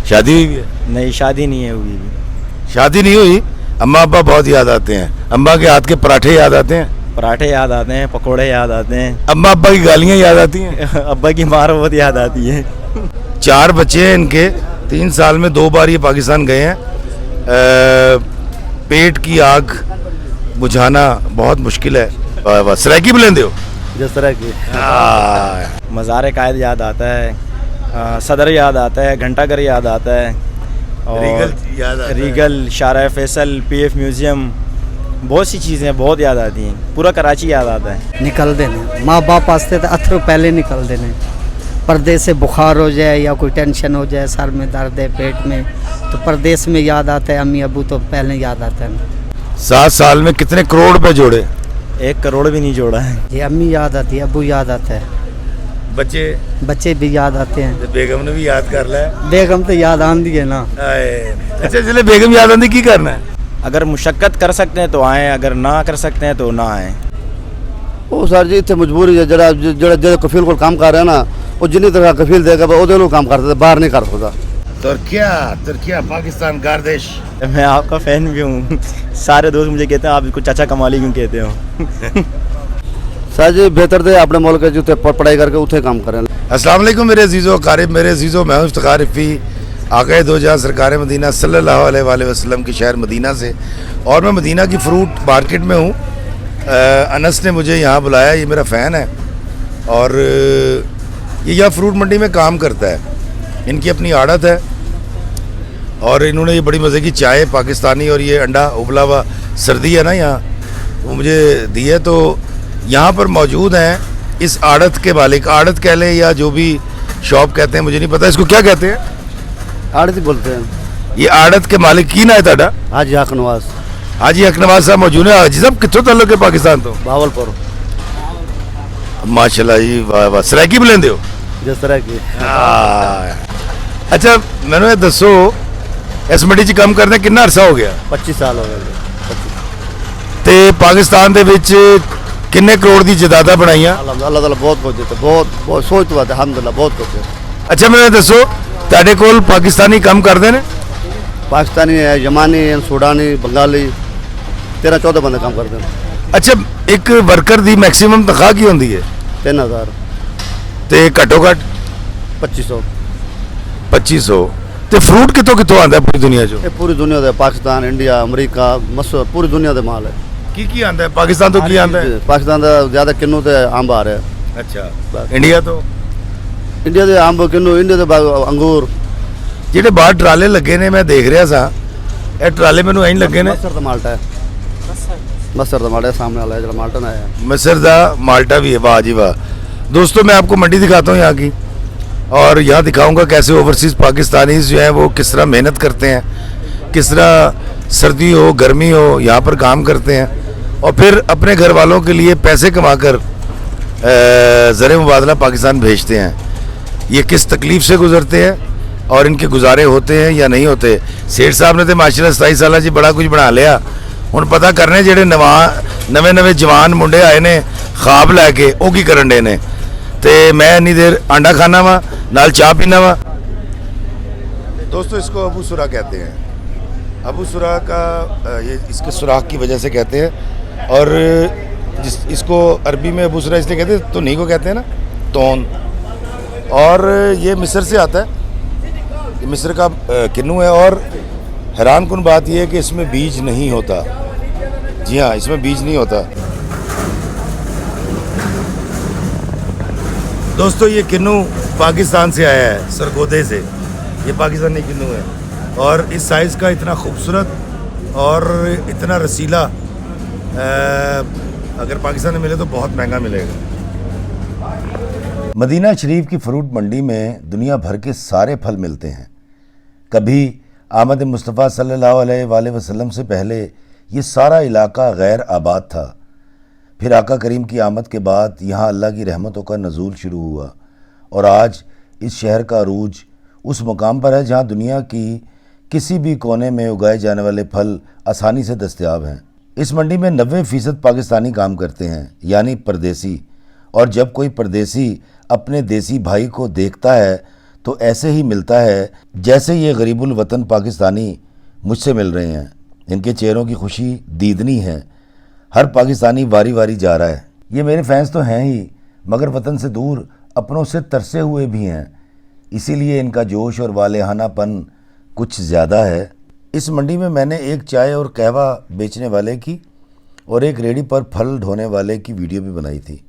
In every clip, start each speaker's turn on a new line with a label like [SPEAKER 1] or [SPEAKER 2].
[SPEAKER 1] शादी हुई भी है?
[SPEAKER 2] नहीं, शादी नहीं है हुई भी।
[SPEAKER 1] शादी नहीं हुई, अम्मा अब्बा बहुत याद आते हैं। अम्मा के हाथ के पराठे याद आते हैं,
[SPEAKER 2] पराठे याद आते हैं, पकोड़े याद आते हैं।
[SPEAKER 1] अम्मा अब्बा की गालियाँ याद आती हैं।
[SPEAKER 2] अब्बा की मार बहुत याद आती है।
[SPEAKER 1] 4 बच्चे हैं इनके, 3 साल में 2 बार ये पाकिस्तान गए हैं। पेट की आग बुझाना बहुत मुश्किल है। वाह वाह, सराइकी बुलंद हो
[SPEAKER 3] जिस तरह की
[SPEAKER 2] मज़ार कायद याद आता है, सदर याद आता है, घंटाघर याद आता है, और
[SPEAKER 1] याद आता है।
[SPEAKER 2] रीगल, शारा फैसल, पीएफ म्यूज़ियम, बहुत सी चीज़ें बहुत याद आती हैं। पूरा कराची याद आता है।
[SPEAKER 3] निकल देने माँ बाप वास्ते तो अथरू पहले निकल देने। परदेस से बुखार हो जाए या कोई टेंशन हो जाए, सर में दर्द है, पेट में, तो परदेस में याद आता है। अम्मी अबू तो पहले याद आता है।
[SPEAKER 1] 7 साल में कितने करोड़ रुपए जोड़े?
[SPEAKER 2] 1 करोड़ भी नहीं जोड़ा है।
[SPEAKER 3] ये अम्मी याद आती है, अबू याद आता है, बच्चे भी याद आते हैं।
[SPEAKER 1] बेगम ने भी याद कर लिया।
[SPEAKER 3] बेगम तो याद आंदी है ना।
[SPEAKER 1] अच्छा, चले बेगम याद आंदी की करना है?
[SPEAKER 2] अगर मुशक्क़त कर सकते हैं तो आएँ, अगर ना कर सकते हैं तो ना आएँ।
[SPEAKER 4] ਉਹ ਸਰ ਜੀ ਇੱਥੇ ਮਜਬੂਰੀ ਹੈ। ਜਿਹੜਾ ਕਫੀਲ ਕੋਲ ਕੰਮ ਕਰ ਰਿਹਾ ਨਾ, ਉਹ ਜਿੰਨੀ ਤਰ੍ਹਾਂ ਕਫੀਲ ਦੇਗਾ ਉਹਦੇ ਨੂੰ ਕੰਮ ਕਰਦਾ, ਬਾਹਰ ਨਹੀਂ ਕਰ ਸਕਦਾ।
[SPEAKER 1] तुर्किया पाकिस्तान गार्देश।
[SPEAKER 2] मैं आपका फ़ैन भी हूँ। सारे दोस्त मुझे कहते हैं आप इसको चाचा कमाली क्यों कहते हो।
[SPEAKER 4] सर जी बेहतर थे अपने मुल्क के उत्थे पढ़ाई करके उत्थे काम करें।
[SPEAKER 1] अस्सलाम वालेकुम मेरे अजीज़ो क़ारिब, मेरे अजीज़ो, मैं हूँ इफ्तिखार रफ़ी, आक़ाए दो जहां सरकार मदीना सल्लल्लाहु अलैहि वसल्लम के शहर मदीना से, और मैं मदीना की फ़्रूट मार्केट में हूँ। अनस ने मुझे यहाँ बुलाया, ये मेरा फ़ैन है और ये यहाँ फ्रूट मंडी में काम करता है। इनकी अपनी आड़त है और इन्होंने ये बड़ी मज़े की चाय पाकिस्तानी और ये अंडा उबला हुआ, सर्दी है ना यहाँ, वो मुझे दी है। तो यहाँ पर मौजूद हैं इस आड़त के मालिक, आड़त कह लें या जो भी शॉप कहते हैं मुझे नहीं पता, इसको क्या कहते हैं?
[SPEAKER 4] आड़ती बोलते हैं।
[SPEAKER 1] ये आड़त के मालिक की ना है ताड़ा?
[SPEAKER 4] हाजी हक नवाज।
[SPEAKER 1] हाजी हक नवाज साहब मौजूद है। हाजी साहब कितों ताल्लुक है पाकिस्तान तो?
[SPEAKER 4] भावलपुर।
[SPEAKER 1] माशाल्लाह जी, वाह वाह, सराइकी बुलंद हो
[SPEAKER 4] जिस तरह की
[SPEAKER 1] अच्छा मैंने ये दसो इस मंडी 'ਚ ਕੰਮ करदे कितना अरसा हो गया?
[SPEAKER 4] 25 साल हो गए।
[SPEAKER 1] ਤੇ ਪਾਕਿस्तान ਦੇ ਵਿੱਚ किन्ने करोड़ ਦੀ ਜਾਇਦਾਦਾਂ ਬਣਾਈਆਂ?
[SPEAKER 4] अल्लाह ताला बहुत कुछ देते, बहुत सोच तो बात है, अल्हम्दुलिल्लाह बहुत कुछ है।
[SPEAKER 1] अच्छा मैंने दसो ਤੁਹਾਡੇ ਕੋਲ ਪਾਕਿस्तानी ਕੰਮ ਕਰਦੇ ਨੇ?
[SPEAKER 4] पाकिस्तानी है, यमानी है, सूडानी, बंगाली, 13-14 बंदे काम करते हैं।
[SPEAKER 1] अच्छा, ਇੱਕ ਵਰਕਰ ਦੀ ਮੈਕਸਿਮਮ ਤਨਖਾਹ ਕੀ ਹੁੰਦੀ ਹੈ?
[SPEAKER 4] 3000
[SPEAKER 1] ਤੇ ਘੱਟੋ ਘੱਟ
[SPEAKER 4] 2500।
[SPEAKER 1] 2500। ਤੇ ਫਰੂਟ ਕਿੱਥੋਂ ਕਿੱਥੋਂ ਆਉਂਦਾ ਪੂਰੀ ਦੁਨੀਆ 'ਚੋਂ?
[SPEAKER 4] ये पूरी दुनिया से पाकिस्तान, इंडिया, अमरीका, मसूर, पूरी दुनिया के माल है।
[SPEAKER 1] ਕੀ ਆਉਂਦਾ ਹੈ ਪਾਕਿस्तान ਤੋਂ? ਕੀ ਆਉਂਦਾ ਹੈ?
[SPEAKER 4] पाकिस्तान का ज़्यादा किन्नू तो अंब आ रहा है।
[SPEAKER 1] ਅੱਛਾ, ਇੰਡੀਆ ਤੋਂ?
[SPEAKER 4] इंडिया के अंब किन्नू, इंडिया के अंगूर।
[SPEAKER 1] ਜਿਹੜੇ ਬਾਹਰ ਟਰਾਲੇ ਲੱਗੇ ਨੇ ਮੈਂ ਦੇਖ ਰਿਹਾ ਸਾਂ, ਇਹ ਟਰਾਲੇ ਮੈਨੂੰ ਐਂ ਲੱਗੇ ਨੇ
[SPEAKER 4] मसर का माल्टा है। मसर का माल्टा है, सामने वाला है जो माल्टा ना है।
[SPEAKER 1] मिस्र दा माल्टा भी है। वाह जी वाह। दोस्तों मैं आपको मंडी दिखाता हूँ यहाँ की, और यहाँ दिखाऊंगा कैसे ओवरसीज़ पाकिस्तानीज़ जो हैं वो किस तरह मेहनत करते हैं, किस तरह सर्दी हो गर्मी हो यहाँ पर काम करते हैं और फिर अपने घर वालों के लिए पैसे कमाकर ज़र मुबादला पाकिस्तान भेजते हैं। ये किस तकलीफ़ से गुज़रते हैं और इनके गुजारे होते हैं या नहीं होते। सेठ साहब ने तो माशाल्लाह 27 साल जी बड़ा कुछ बना लिया। ਹੁਣ ਪਤਾ ਕਰਨੇ ਜਿਹੜੇ ਨਵੇਂ ਜਵਾਨ ਮੁੰਡੇ ਆਏ ਨੇ ਖਾਬ ਲੈ ਕੇ, ਉਹ ਕੀ ਕਰਨ ਦੇ ਨੇ। ਤੇ मैं इन्नी देर आंडा खाना वा, नाल चाह पीना वा। दोस्तों इसको अबू सुरा कहते हैं। अबू सुरा का ये इसके सुराख की वजह से कहते हैं, और इसको अरबी में अबू सुरा इसलिए कहते हैं, तो नहीं को कहते हैं ना, तोन। और ये मिस्र से आता है, ये मिस्र का किन्नू है। और हैरान कुन बात यह है कि इसमें बीज नहीं होता। जी हाँ, इसमें बीज नहीं होता। दोस्तों ये किन्नू पाकिस्तान से आया है, सरगोदे से। ये पाकिस्तानी किन्नू है और इस साइज़ का इतना खूबसूरत और इतना रसीला अगर पाकिस्तान में मिले तो बहुत महंगा मिलेगा। मदीना शरीफ की फ़्रूट मंडी में दुनिया भर के सारे फल मिलते हैं। कभी आमद मुस्तफ़ा सल्लल्लाहु अलैहि वसल्लम से पहले ये सारा इलाका गैर आबाद था। फिर आका करीम की आमद के बाद यहाँ अल्लाह की रहमतों का नज़ूल शुरू हुआ और आज इस शहर का अरूज उस मुकाम पर है जहाँ दुनिया की किसी भी कोने में उगाए जाने वाले फल आसानी से दस्तयाब हैं। इस मंडी में 90% पाकिस्तानी काम करते हैं, यानी परदेसी। और जब कोई परदेसी अपने देसी भाई को देखता है तो ऐसे ही मिलता है जैसे ये गरीबुल वतन पाकिस्तानी मुझसे मिल रहे हैं। इनके चेहरों की खुशी दीदनी है। हर पाकिस्तानी वारी वारी जा रहा है। ये मेरे फैंस तो हैं ही, मगर वतन से दूर अपनों से तरसे हुए भी हैं। इसीलिए इनका जोश और वालेहानापन कुछ ज़्यादा है। इस मंडी में मैंने एक चाय और कहवा बेचने वाले की और एक रेडी पर फल ढोने वाले की वीडियो भी बनाई थी,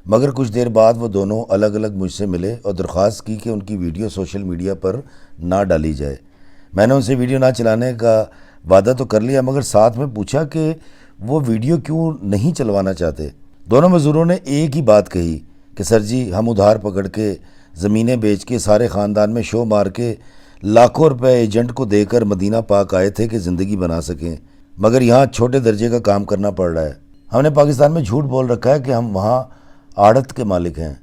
[SPEAKER 1] मगर कुछ देर बाद वो दोनों अलग अलग मुझसे मिले और दरख्वास्त की कि उनकी वीडियो सोशल मीडिया पर ना डाली जाए। मैंने उनसे वीडियो ना चलाने का वादा तो कर लिया, मगर साथ में पूछा कि वो वीडियो क्यों नहीं चलवाना चाहते। दोनों मज़दूरों ने एक ही बात कही कि सर जी, हम उधार पकड़ के ज़मीनें बेच के सारे ख़ानदान में शो मार के लाखों रुपए एजेंट को देकर मदीना पाक आए थे कि ज़िंदगी बना सकें, मगर यहाँ छोटे दर्जे का काम करना पड़ रहा है। हमने पाकिस्तान में झूठ बोल रखा है कि हम वहाँ आड़त के मालिक हैं।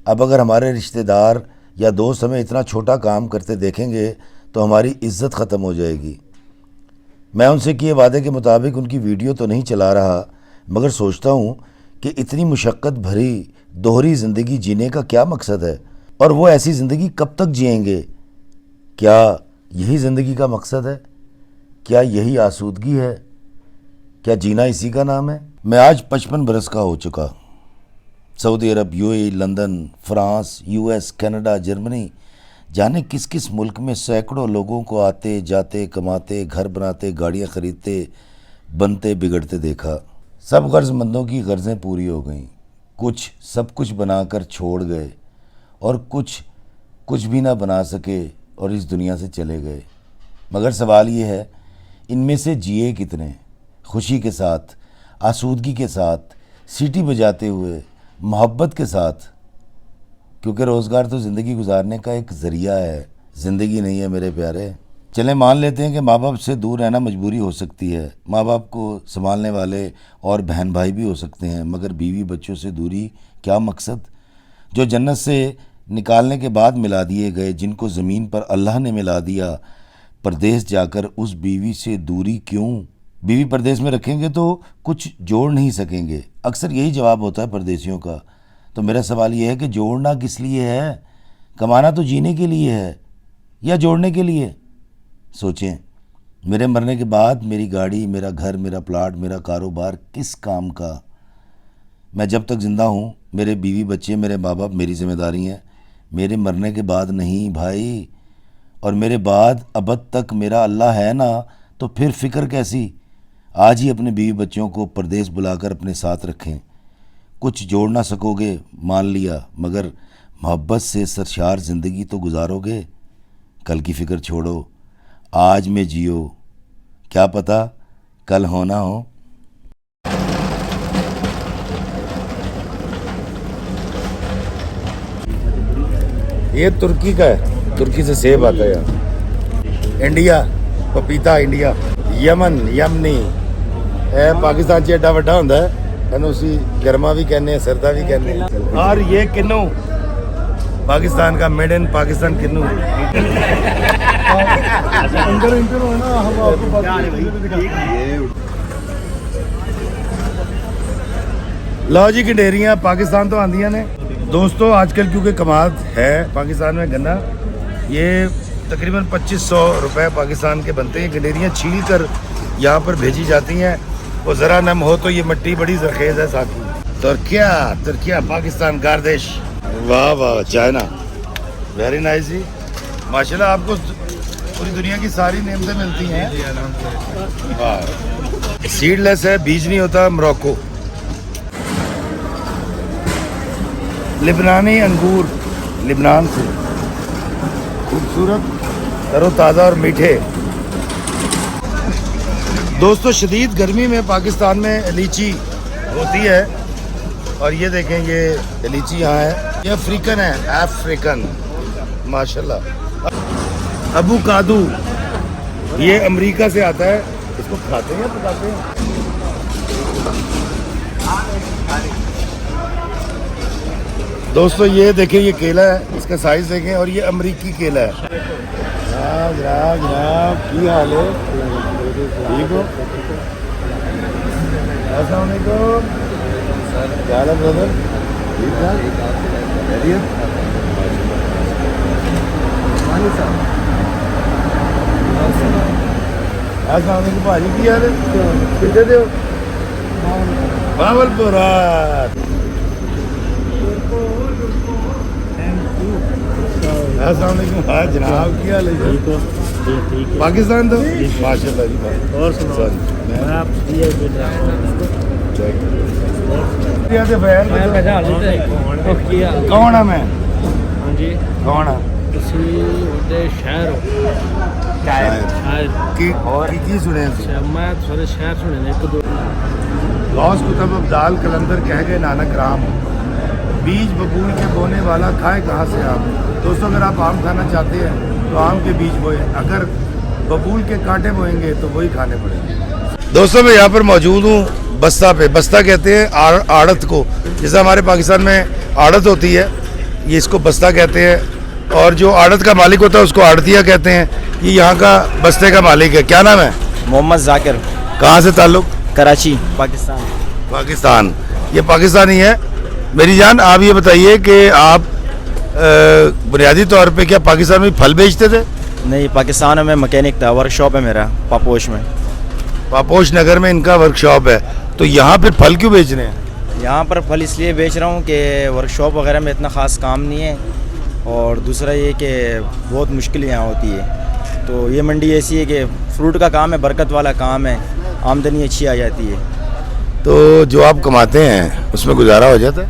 [SPEAKER 1] अब अगर हमारे रिश्तेदार या दोस्त हमें इतना छोटा काम करते देखेंगे तो हमारी इज़्ज़त ख़त्म हो जाएगी। मैं उनसे किए वादे के मुताबिक उनकी वीडियो तो नहीं चला रहा, मगर सोचता हूँ कि इतनी मुशक्क़त भरी दोहरी ज़िंदगी जीने का क्या मकसद है, और वो ऐसी ज़िंदगी कब तक जिएंगे। क्या यही ज़िंदगी का मकसद है? क्या यही आसूदगी है? क्या जीना इसी का नाम है? मैं आज 55 बरस का हो चुका। Saudi Arab, UAE, London, France, US, Canada, Germany, जाने किस किस मुल्क में सैकड़ों लोगों को आते जाते, कमाते, घर बनाते, गाड़ियाँ ख़रीदते, बनते बिगड़ते देखा। सब गर्ज़मंदों की गर्ज़ें पूरी हो गईं। कुछ सब कुछ बनाकर छोड़ गए और कुछ भी ना बना सके और इस दुनिया से चले गए। मगर सवाल ये है, इनमें से जिए कितने? खुशी के साथ, आसूदगी के साथ, सीटी बजाते हुए, मोहब्बत के साथ। क्योंकि रोज़गार तो ज़िंदगी गुजारने का एक ज़रिया है, ज़िंदगी नहीं है मेरे प्यारे। चलें मान लेते हैं कि माँ बाप से दूर रहना मजबूरी हो सकती है। माँ बाप को संभालने वाले और बहन भाई भी हो सकते हैं, मगर बीवी बच्चों से दूरी क्या मकसद? जो जन्नत से निकालने के बाद मिला दिए गए, जिनको ज़मीन पर अल्लाह ने मिला दिया, परदेश जाकर उस बीवी से दूरी क्यों? बीवी परदेश में रखेंगे तो कुछ जोड़ नहीं सकेंगे। अक्सर यही जवाब होता है परदेशियों का। तो मेरा सवाल ये है कि जोड़ना किस लिए है? कमाना तो जीने के लिए है या जोड़ने के लिए? सोचें, मेरे मरने के बाद मेरी गाड़ी, मेरा घर, मेरा प्लाट, मेरा कारोबार किस काम का? मैं जब तक ज़िंदा हूँ, मेरे बीवी बच्चे, मेरे माँ बाप मेरी जिम्मेदारी हैं। मेरे मरने के बाद नहीं भाई। और मेरे बाद अबद तक मेरा अल्लाह है ना, तो फिर फ़िक्र कैसी? आज ही अपने बीवी बच्चों को परदेश बुलाकर अपने साथ रखें। कुछ जोड़ ना सकोगे मान लिया, मगर मोहब्बत से सरशार ज़िंदगी तो गुजारोगे। कल की फ़िक्र छोड़ो, आज में जियो, क्या पता कल होना हो। ये तुर्की का है, तुर्की से सेब आता है यहाँ। इंडिया पपीता, इंडिया, यमन, यमनी, पाकिस्तान से एडा वड्डा होंदा है, उसी गर्मा भी कहने, सरदा भी कहने। और ये किन्नू, पाकिस्तान का मेड इन पाकिस्तान किन्नू। लो जी, गंडेरियाँ पाकिस्तान तो आंदियाँ ने दोस्तों। आजकल क्योंकि कमाल है पाकिस्तान में गन्ना, ये तकरीबन 2500 रुपए पाकिस्तान के बनते हैं। गंडेरियाँ छील कर यहाँ पर भेजी जाती हैं। वो ज़रा नम हो तो ये मिट्टी बड़ी जरखेज़ है साथी। तुर्किया, पाकिस्तान, गारदेश, वाह वाह, चाइना, वेरी नाइस जी। माशाल्लाह, आपको पूरी दुनिया की सारी नेमतें मिलती हैं। वाह, सीडलेस है, बीज नहीं होता। मोरक्को, लिबनानी अंगूर, लिबनान से, खूबसूरत, तरोताज़ा और मीठे। दोस्तों, शदीद गर्मी में पाकिस्तान में लीची होती है, और ये देखें, ये लीची यहाँ है। ये अफ्रीकन है, अफ्रीकन, माशाल्लाह। अबू कादू, ये अमेरिका से आता है। इसको खाते हैं, पकाते हैं। दोस्तों, ये देखें, ये केला है, इसका साइज देखें, और ये अमेरिकी केला है। जनाब की हाल है? ठीक हो? अस्सलाम वालेकुम। क्या हाल है ब्रदर? ठीक ठाक? अस्सलामुअलैकुम भाजी की हाल है कितने दे हो बावलपुरा अस्सलामुअलैकुम हाँ जनाब की हाल है
[SPEAKER 5] ठीक हो जी ठीक है
[SPEAKER 1] पाकिस्तान तो माशाल्लाह जी
[SPEAKER 5] और सुनाओ आप दिए बेटा मैं पहचान लेते
[SPEAKER 1] कौन है मैं
[SPEAKER 5] हाँ जी
[SPEAKER 1] कौन है
[SPEAKER 5] ਤੁਸੀਂ ਉਹਦੇ ਸ਼ਹਿਰ ਹੋ ਸ਼ਾਇਦ
[SPEAKER 1] की सुने थे
[SPEAKER 5] ਮੈਂ ਸਾਰੇ ਸ਼ਹਿਰ ਸੁਣੇ ਨੇ ਇੱਕ ਦੋ
[SPEAKER 1] गौस कुतुब अब्दाल कलंदर कह गए नानक राम बीज बबूल के बोने वाला खाए कहाँ से आप दोस्तों अगर आप आम खाना चाहते हैं तो आम के बीज बोए अगर बबूल के कांटे बोएंगे तो वही खाने पड़ेंगे दोस्तों मैं यहाँ पर मौजूद हूँ बस्ता पे बस्ता कहते हैं आड़त को जैसे हमारे पाकिस्तान में आड़त होती है ये इसको बस्ता कहते हैं और जो आड़त का मालिक होता है उसको आड़तिया कहते हैं ये यहाँ का बस्ते का मालिक है क्या नाम है
[SPEAKER 2] मोहम्मद जाकिर
[SPEAKER 1] कहाँ से ताल्लुक़
[SPEAKER 2] कराची पाकिस्तान
[SPEAKER 1] पाकिस्तान ये पाकिस्तानी है मेरी जान आप ये बताइए कि आप बुनियादी तौर पे क्या पाकिस्तान में फल बेचते थे
[SPEAKER 2] नहीं पाकिस्तान में मैकेनिक था वर्कशॉप है मेरा पापोश में
[SPEAKER 1] पापोश नगर में इनका वर्कशॉप है तो यहाँ फिर फल क्यों बेच रहे हैं
[SPEAKER 2] यहाँ पर फल इसलिए बेच रहा हूँ कि वर्कशॉप वगैरह में इतना ख़ास काम नहीं है और दूसरा ये कि बहुत मुश्किल यहाँ होती है तो ये मंडी ऐसी है कि फ्रूट का काम है बरकत वाला काम है आमदनी अच्छी आ जाती है
[SPEAKER 1] तो जो आप कमाते हैं उसमें गुजारा हो जाता है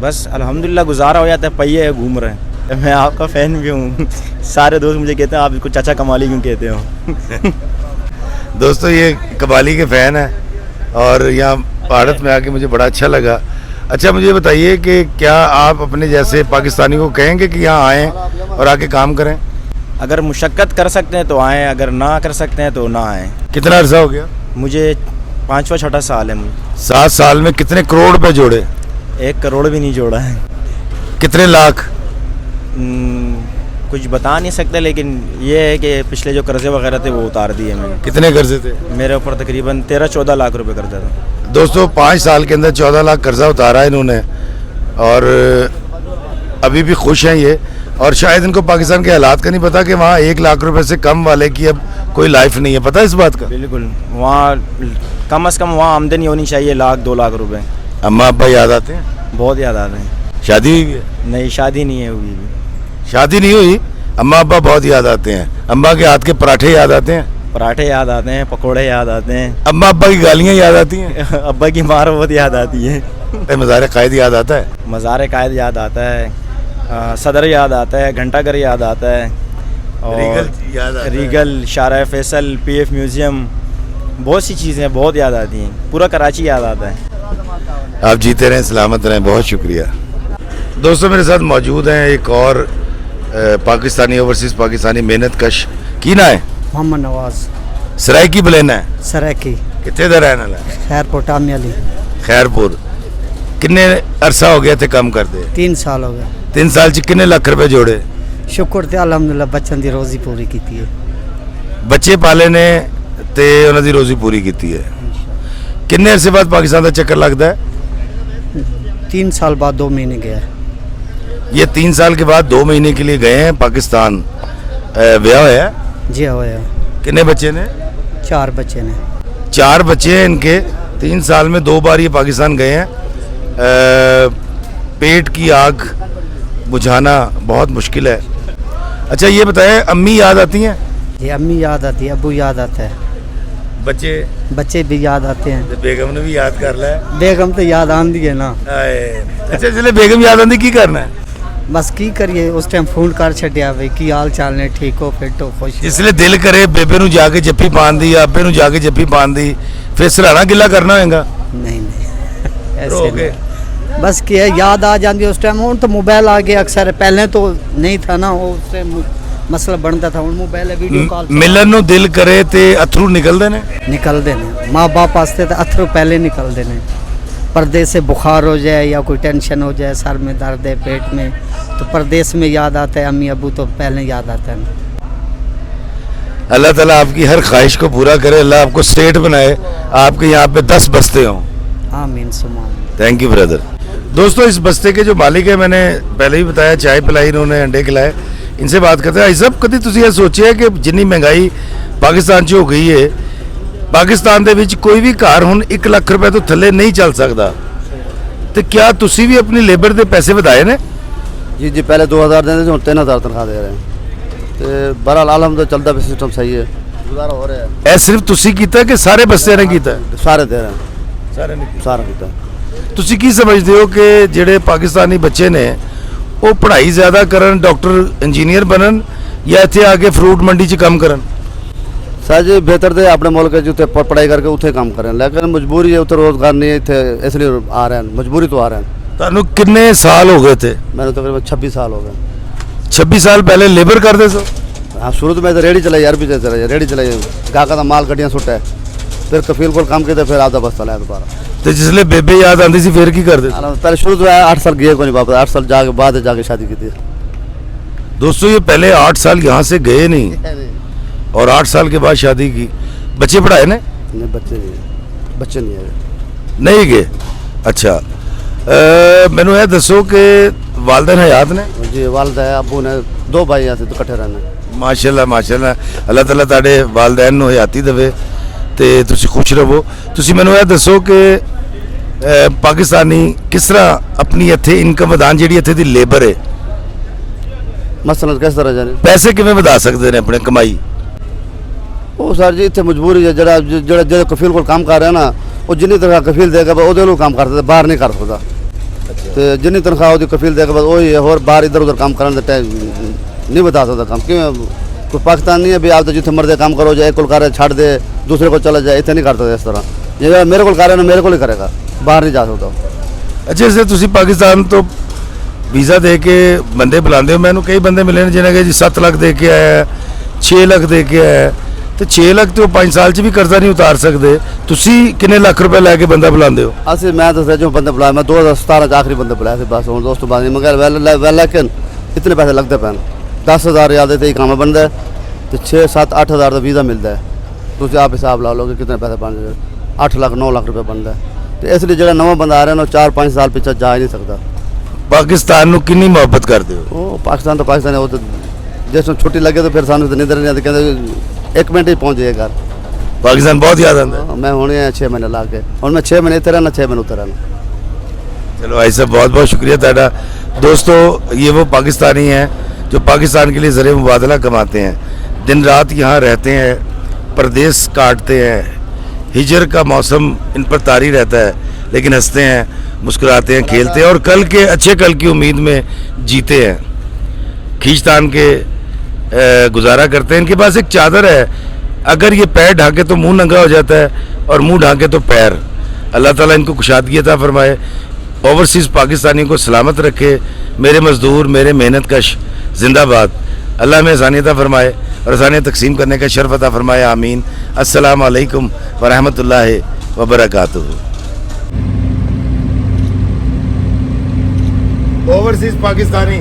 [SPEAKER 2] बस अल्हम्दुलिल्लाह गुजारा हो जाता है पहिए है घूम रहे हैं मैं आपका फ़ैन भी हूँ सारे दोस्त मुझे कहते हैं आप इसको चाचा कमाली क्यों कहते हो
[SPEAKER 1] दोस्तों ये कबाली के फ़ैन है और यहाँ भारत में आके मुझे बड़ा अच्छा लगा अच्छा मुझे बताइए कि क्या आप अपने जैसे पाकिस्तानी को कहेंगे कि यहाँ आएँ और आके काम करें
[SPEAKER 2] अगर मुशक्क़त कर सकते हैं तो आएँ अगर ना कर सकते हैं तो ना आएँ
[SPEAKER 1] कितना अर्सा हो गया
[SPEAKER 2] मुझे 5वां 6वां साल है मुझे
[SPEAKER 1] 7 साल में कितने करोड़ रुपए जोड़े
[SPEAKER 2] 1 करोड़ भी नहीं जोड़ा है
[SPEAKER 1] कितने लाख
[SPEAKER 2] कुछ बता नहीं सकते लेकिन ये है कि पिछले जो कर्जे वगैरह थे वो उतार दिए मैंने
[SPEAKER 1] कितने कर्जे थे
[SPEAKER 2] मेरे ऊपर तकरीबन 13-14 लाख रुपए कर्जा था
[SPEAKER 1] दोस्तों 5 साल के अंदर 14 लाख कर्जा उतारा इन्होंने और अभी भी खुश हैं ये और शायद इनको पाकिस्तान के हालात का नहीं पता कि वहाँ 1 लाख रुपए से कम वाले की अब कोई लाइफ नहीं है पता है इस बात का
[SPEAKER 2] बिल्कुल वहाँ कम से कम वहाँ आमदनी होनी चाहिए 1-2 लाख रुपए
[SPEAKER 1] अम्मा अब्बा याद आते हैं
[SPEAKER 2] बहुत याद आते हैं
[SPEAKER 1] शादी हुई है
[SPEAKER 2] नहीं शादी नहीं है हुई भी
[SPEAKER 1] शादी नहीं हुई अम्मा अब्बा बहुत याद आते हैं अम्मा के हाथ के पराठे याद आते हैं
[SPEAKER 2] पराठे याद आते हैं पकोड़े याद आते हैं
[SPEAKER 1] अम्मा अब्बा की गालियाँ याद आती हैं
[SPEAKER 2] अब्बा की मार बहुत याद आती है
[SPEAKER 1] मज़ार कायद याद आता है
[SPEAKER 2] मज़ार कायद याद आता है सदर याद आता है घंटाघर याद आता है और
[SPEAKER 1] याद आता है।
[SPEAKER 2] रीगल शारा फैसल PF म्यूज़ियम बहुत सी चीज़ें बहुत याद आती हैं पूरा कराची याद आता है
[SPEAKER 1] आप जीते रहें सलामत रहें बहुत शुक्रिया दोस्तों मेरे साथ मौजूद हैं एक और पाकिस्तानी ओवरसीज़ पाकिस्तानी मेहनत कश की ना है
[SPEAKER 3] मोहम्मद नवाज
[SPEAKER 1] सरायकी बलेना है
[SPEAKER 3] सराकी
[SPEAKER 1] कितने दर रहने वाला है
[SPEAKER 3] खैरपुर टामियाली
[SPEAKER 1] खैरपुर किन्ने अरसा हो गया थे कम करते
[SPEAKER 3] 3 साल हो गए
[SPEAKER 1] 3 साल च किन्ने लाख रुपए जोड़े
[SPEAKER 3] शुक्र ते अलहमदुल्ला बच्चों की रोजी पूरी की है
[SPEAKER 1] बच्चे पाले ने ते उन्हों की रोजी पूरी की है किन्ने अरसे बाद पाकिस्तान का चक्कर लगता है
[SPEAKER 3] 3 साल बाद 2 महीने गया है
[SPEAKER 1] ये 3 साल के बाद 2 महीने के लिए गए हैं पाकिस्तान ब्याह है
[SPEAKER 3] जी होया
[SPEAKER 1] कितने बच्चे ने
[SPEAKER 3] 4 बच्चे ने
[SPEAKER 1] 4 बच्चे हैं इनके 3 साल में 2 बार ये पाकिस्तान गए हैं पेट की आग बुझाना बहुत मुश्किल है अच्छा ये बताएं अम्मी याद आती हैं
[SPEAKER 3] ये अम्मी याद आती है अबू याद आता है
[SPEAKER 1] बच्चे
[SPEAKER 3] बच्चे भी याद आते हैं
[SPEAKER 1] बेगम ने भी याद कर लिया
[SPEAKER 3] बेगम तो याद आंदी है ना
[SPEAKER 1] अच्छा चले बेगम याद आती की करना है
[SPEAKER 3] बस की करिए उस टाइम फोन कर छड़िया भाई की हाल चाल ने ठीक हो फिट हो खुश हो।
[SPEAKER 1] जिसले दिल करे बेबे नु जाके जप्फी पान दी अब्बे नु जाके जप्फी पान दी फिर सराहना गिला करना होगा
[SPEAKER 3] नहीं ऐसे
[SPEAKER 1] रोके।
[SPEAKER 3] नहीं। बस क्या याद आ जाती उस टाइम हूँ तो मोबाइल आ गया अक्सर पहले तो नहीं था ना वो उस टाइम मसला बनता था हूँ मोबाइल वीडियो कॉल
[SPEAKER 1] मिलन नु दिल करे ते अथरू निकलदे ने
[SPEAKER 3] निकलते हैं माँ बाप वास्ते तो अथरू पहले निकलते हैं पर्दे से बुखार हो जाए या कोई टेंशन हो जाए सर में दर्द है पेट में तो परदेश में याद आता है अम्मी अबू तो पहले याद आता है
[SPEAKER 1] अल्लाह ताला आपकी हर ख्वाहिश को पूरा करे अल्लाह आपको स्टेट बनाए आपके यहाँ पे 10 बस्ते हों
[SPEAKER 3] आमीन सुमा
[SPEAKER 1] थैंक यू ब्रदर दोस्तों इस बस्ते के जो मालिक है मैंने पहले ही बताया चाय पिलाई इन्होंने अंडे खिलाए इनसे बात करते हैं। भाई साहब, कभी ਤੁਸੀਂ ਇਹ ਸੋਚਿਆ ਕਿ ਜਿੰਨੀ ਮਹਿੰਗਾਈ ਪਾਕਿਸਤਾਨ 'ਚ ਹੋ ਗਈ ਹੈ, ਪਾਕਿਸਤਾਨ ਦੇ ਵਿੱਚ ਕੋਈ ਵੀ ਘਰ ਹੁਣ 1 ਲੱਖ ਰੁਪਏ ਤੋਂ ਥੱਲੇ ਨਹੀਂ ਚੱਲ ਸਕਦਾ, ਤੇ ਕਿਆ ਤੁਸੀਂ ਵੀ ਆਪਣੀ ਲੇਬਰ ਦੇ ਪੈਸੇ ਵਧਾਏ ਨੇ?
[SPEAKER 4] जी जी, पहले 2000 देते थे, 3000 तनख्वाह दे रहे हैं। तो बहरहाल अलहमद चलता भी सिस्टम सही है, गुजारा हो रहा है।
[SPEAKER 1] ਇਹ ਸਿਰਫ ਤੁਸੀਂ ਕੀਤਾ ਕਿ ਸਾਰੇ ਬੱਸਿਆਂ ਨੇ ਕੀਤਾ?
[SPEAKER 4] सारे दे रहे हैं,
[SPEAKER 1] ਸਾਰੇ ਨੇ।
[SPEAKER 4] सारा किया।
[SPEAKER 1] ਤੁਸੀਂ ਕੀ ਸਮਝਦੇ ਹੋ ਕਿ ਜਿਹੜੇ ਪਾਕਿਸਤਾਨੀ ਬੱਚੇ ਨੇ ਉਹ ਪੜ੍ਹਾਈ ਜ਼ਿਆਦਾ ਕਰਨ, ਡਾਕਟਰ ਇੰਜੀਨੀਅਰ ਬਣਨ, ਜਾਂ ਇੱਥੇ ਆ ਕੇ ਫਰੂਟ ਮੰਡੀ 'ਚ ਕੰਮ ਕਰਨ?
[SPEAKER 4] सर जी बेहतर थे अपने मुल्क जितने पढ़ाई करके उठे काम करें, लेकिन मजबूरी है, उतने रोजगार नहीं है इतने, इसलिए आ रहे हैं, मजबूरी तो आ रहे हैं।
[SPEAKER 1] ਤੁਹਾਨੂੰ ਕਿੰਨੇ ਸਾਲ ਹੋ ਗਏ थे?
[SPEAKER 4] मैंने तकरीबन 26 साल हो गए।
[SPEAKER 1] 26 ਸਾਲ ਪਹਿਲੇ ਲੇਬਰ ਕਰਦੇ ਸੋ?
[SPEAKER 4] हाँ, शुरू तो मैं तो रेडी चलाई, अरबी चलाई, रेडी चलाई, गाका का माल गड्डियाँ सुट्टा है, फिर कफील को काम किया, फिर आधा बस चलाया दोबारा।
[SPEAKER 1] ਤੇ ਜਿਸਲੇ ਬੇਬੇ ਯਾਦ ਆਉਂਦੀ ਸੀ ਫਿਰ ਕੀ ਕਰਦੇ ਸੀ?
[SPEAKER 4] पहले शुरू तो 8 साल गए को नहीं वापस, 8 साल जाके बाद जाके शादी की थी।
[SPEAKER 1] दोस्तों, ये पहले 8 साल यहाँ से गए नहीं और 8 साल के बाद शादी की। बच्चे पढ़ाए ने?
[SPEAKER 4] नहीं, बच्चे नहीं है।
[SPEAKER 1] नहीं गए। अच्छा, मैनू ये दसो कि वालदैन हयात ने?
[SPEAKER 4] जी वालदा है, अबू ने, 2 भाई यहाँ से तो इकट्ठे रहने।
[SPEAKER 1] माशाल्लाह माशाल्लाह, अल्लाह ताला ਤੁਹਾਡੇ ਵਾਲदैन ਨੂੰ ਹਯਾਤੀ ਦੇਵੇ ਤੇ ਤੁਸੀਂ ਖੁਸ਼ ਰਹੋ। ਤੁਸੀਂ ਮੈਨੂੰ ਇਹ ਦੱਸੋ ਕਿ ਪਾਕਿਸਤਾਨੀ ਕਿਸ ਤਰ੍ਹਾਂ ਆਪਣੀ ਇੱਥੇ ਇਨਕਮ ਵਧਾਉਣ, ਜਿਹੜੀ ਇੱਥੇ ਦੀ ਲੇਬਰ ਹੈ,
[SPEAKER 4] मसलन किस तरह जाने
[SPEAKER 1] ਪੈਸੇ ਕਿਵੇਂ ਵਧਾ ਸਕਦੇ ਨੇ ਆਪਣੇ ਕਮਾਈ?
[SPEAKER 4] ਉਹ ਸਰ ਜੀ ਇੱਥੇ ਮਜਬੂਰੀ ਹੈ, ਜਿਹੜਾ ਕਫੀਲ ਕੋਲ ਕੰਮ ਕਰ ਰਿਹਾ ਨਾ, ਉਹ ਜਿੰਨੀ ਤਨਖਾਹ ਕਫੀਲ ਦੇਗਾ ਉਹਦੇ ਨੂੰ ਕੰਮ ਕਰਦਾ, ਬਾਹਰ ਨਹੀਂ ਕਰ ਸਕਦਾ। ਤੇ ਜਿੰਨੀ ਤਨਖਾਹ ਉਹਦੀ ਕਫੀਲ ਦੇਗਾ ਬਸ ਉਹੀ ਹੈ, ਹੋਰ ਬਾਹਰ ਇੱਧਰ ਉੱਧਰ ਕੰਮ ਕਰਨ ਦਾ ਟਾਈਮ ਨਹੀਂ ਬਤਾ ਸਕਦਾ ਕੰਮ। ਕਿਵੇਂ ਕੋਈ ਪਾਕਿਸਤਾਨ ਨਹੀਂ ਹੈ ਵੀ ਆਪ ਤਾਂ ਜਿੱਥੇ ਮਰਜ਼ੀ ਕੰਮ ਕਰੋ, ਜਾਂ ਇੱਕ ਕੋਲ ਕਰ ਛੱਡ ਦੇ ਦੂਸਰੇ ਕੋਲ ਚਲਾ ਜਾਏ, ਇੱਥੇ ਨਹੀਂ ਕਰ ਸਕਦਾ ਇਸ ਤਰ੍ਹਾਂ। ਜਿਹੜਾ ਮੇਰੇ ਕੋਲ ਕਰ ਰਿਹਾ ਨਾ, ਮੇਰੇ ਕੋਲ ਹੀ ਕਰੇਗਾ, ਬਾਹਰ ਨਹੀਂ ਜਾ ਸਕਦਾ।
[SPEAKER 1] ਅੱਛਾ, ਜੇ ਤੁਸੀਂ ਪਾਕਿਸਤਾਨ ਤੋਂ ਵੀਜ਼ਾ ਦੇ ਕੇ ਬੰਦੇ ਬੁਲਾਉਂਦੇ ਹੋ, ਮੈਨੂੰ ਕਈ ਬੰਦੇ ਮਿਲੇ ਨੇ ਜਿਹਨਾਂ ਕਿ ਜੀ 7 ਲੱਖ ਦੇ ਕੇ ਆਇਆ, 6 ਲੱਖ ਦੇ ਕੇ ਆਇਆ, ਤੇ 6 ਲੱਖ ਤੇ ਉਹ 5 ਸਾਲ 'ਚ ਵੀ ਕਰਜ਼ਾ ਨਹੀਂ ਉਤਾਰ ਸਕਦੇ। ਤੁਸੀਂ ਕਿੰਨੇ ਲੱਖ ਰੁਪਏ ਲੈ ਕੇ ਬੰਦਾ ਬੁਲਾਉਂਦੇ ਹੋ?
[SPEAKER 4] ਅਸੀਂ ਮੈਂ ਦੱਸਿਆ ਜੋ ਬੰਦੇ ਬੁਲਾਇਆ, ਮੈਂ 2017 ਚ ਆਖਰੀ ਬੰਦੇ ਬੁਲਾਇਆ ਸੀ ਬਸ। ਹੁਣ ਦੋਸਤੋਂ ਬਾਅਦ ਨਹੀਂ, ਮਗਰ ਲੇਕਿਨ ਇਤਨੇ ਪੈਸੇ ਲੱਗਦੇ ਪੈਣ। 10,000 ਰਿਆਲ ਦੇ ਹੀ ਕੰਮ ਬਣਦਾ ਤੇ 6-7 8,000 ਦਾ ਵੀਜ਼ਾ ਮਿਲਦਾ ਹੈ। ਤੁਸੀਂ ਆਪ ਹਿਸਾਬ ਲਾ ਲਓ ਕਿ ਕਿੰਨੇ ਪੈਸੇ ਬਣ ਜਾਂਦੇ, 8 ਲੱਖ 9 ਲੱਖ ਰੁਪਏ ਬਣਦਾ। ਤੇ ਇਸ ਲਈ ਜਿਹੜਾ ਨਵਾਂ ਬੰਦਾ ਆ ਰਿਹਾ ਨਾ, 4-5 ਸਾਲ ਪਿੱਛੇ ਜਾ ਹੀ ਨਹੀਂ ਸਕਦਾ।
[SPEAKER 1] ਪਾਕਿਸਤਾਨ ਨੂੰ ਕਿੰਨੀ ਮੁਹੱਬਤ ਕਰਦੇ ਹੋ?
[SPEAKER 4] ਉਹ ਪਾਕਿਸਤਾਨ ਤਾਂ ਪਾਕਿਸਤਾਨ ਹੈ, ਉਹ ਤਾਂ ਜਿਸ ਨੂੰ ਛੁੱਟੀ ਲੱਗੇ ਤਾਂ ਫਿਰ ਸਾਨੂੰ ਤਾਂ ਨਿੰਦਰ ਨਹੀਂ ਆਉਂਦੀ, ਕਹਿੰਦੇ 1 ਮਿੰਟ ਹੀ ਪਹੁੰਚ ਜਾਏ ਘਰ।
[SPEAKER 1] पाकिस्तान बहुत याद आता है।
[SPEAKER 4] मैं होने 6 महीने ला के, और मैं 6 महीने इतना रहना, 6 महीने उतर रहना।
[SPEAKER 1] चलो भाई साहब, बहुत बहुत शुक्रिया ताड़ा। दोस्तों, ये वो पाकिस्तानी हैं जो पाकिस्तान के लिए ज़रिए मुबादला कमाते हैं, दिन रात यहाँ रहते हैं, परदेस काटते हैं, हिजर का मौसम इन पर तारी रहता है, लेकिन हंसते हैं, मुस्कुराते हैं, खेलते हैं और कल के अच्छे कल की उम्मीद में जीते हैं, खींचतान के गुजारा करते हैं। इनके पास एक चादर है, अगर ये पैर ढाके तो मुंह नंगा हो जाता है और मुंह ढाके तो पैर। अल्लाह ताला इनको कुशादगी अता फरमाए, ओवरसीज़ पाकिस्तानियों को सलामत रखे। मेरे मज़दूर, मेरे मेहनत कश जिंदाबाद। अल्लाह में आसानी अता फरमाए और आसानियाँ तकसीम करने का शर्फ अता फरमाए। आमीन। अस्सलाम वालेकुम व रहमतुल्लाहि व बरकातुहू। ओवरसीज़ पाकिस्तानी